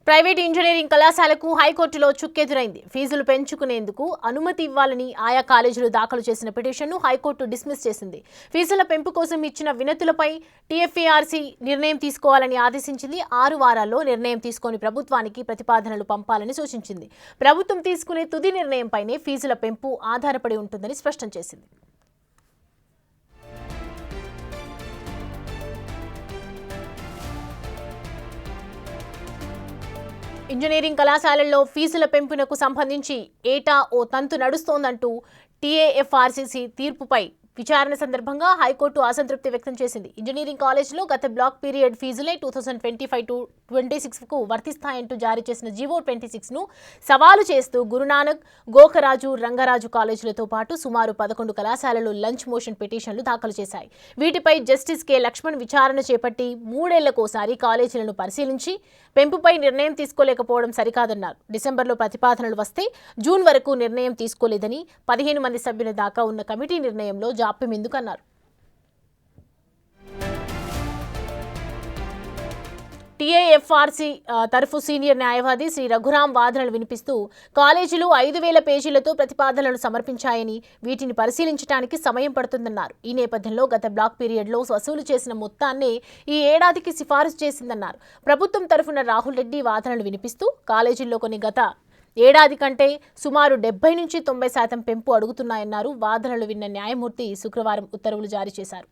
Private engineering కళాశాలకు హైకోర్టులో చుక్కెదురైంది. ఫీజులు పెంచుకునేందుకు అనుమతి ఇవ్వాలని ఆయా కాలేజీలు దాఖలు చేసిన పిటిషన్ను హైకోర్టు డిస్మిస్ చేసింది. ఫీజుల పెంపు కోసం ఇచ్చిన వినతులపై టీఎఫ్ఏఆర్సీ నిర్ణయం తీసుకోవాలని ఆదేశించింది. 6 వారాల్లో నిర్ణయం తీసుకొని ప్రభుత్వానికి ప్రతిపాదనలు పంపాలని సూచించింది. ప్రభుత్వం తీసుకునే తుది నిర్ణయంపైనే ఫీజుల పెంపు ఆధారపడి ఉంటుందని స్పష్టం చేసింది. ఇంజనీరింగ్ కళాశాలల్లో ఫీజుల పెంపునకు సంబంధించి ఏటా ఓ తంతు నడుస్తోందంటూ టీఏఎఫ్ఆర్సీసీ తీర్పుపై విచారణ సందర్భంగా హైకోర్టు అసంతృప్తి వ్యక్తం చేసింది. ఇంజనీరింగ్ కాలేజీలో గత బ్లాక్ పీరియడ్ ఫీజులే 2025-26కు వర్తిస్తాయంటూ జారీ చేసిన జీవో 26ను సవాలు చేస్తూ గురునానక్, గోఖరాజు, రంగరాజు కాలేజీలతో పాటు సుమారు 11 కళాశాలలు లంచ్ మోషన్ పిటిషన్లు దాఖలు చేశాయి. వీటిపై జస్టిస్ కె లక్ష్మణ్ విచారణ చేపట్టి 3 ఏళ్లకోసారి కాలేజీలను పరిశీలించి పెంపుపై నిర్ణయం తీసుకోలేకపోవడం సరికాదన్నారు. డిసెంబర్లో ప్రతిపాదనలు వస్తే జూన్ వరకు నిర్ణయం తీసుకోలేదని 15 మంది సభ్యుల దాకా ఉన్న కమిటీ నిర్ణయంలో జాప్యం ఎందుకన్నారు. టీఏఎఫ్ఆర్సీ తరఫు సీనియర్ న్యాయవాది శ్రీ రఘురాం వాదనలు వినిపిస్తూ కాలేజీలు 5,000 పేజీలతో ప్రతిపాదనలు సమర్పించాయని వీటిని పరిశీలించడానికి సమయం పడుతుందన్నారు. ఈ నేపథ్యంలో గత బ్లాక్ పీరియడ్లో వసూలు చేసిన మొత్తాన్నే ఈ ఏడాదికి సిఫారసు చేసిందన్నారు. ప్రభుత్వం తరఫున రాహుల్ రెడ్డి వాదనలు వినిపిస్తూ కాలేజీల్లో కొన్ని గత ఏడాది కంటే సుమారు 70 నుంచి 90% పెంపు అడుగుతున్నాయన్నారు. వాదనలు విన్న న్యాయమూర్తి శుక్రవారం ఉత్తర్వులు జారీ చేశారు.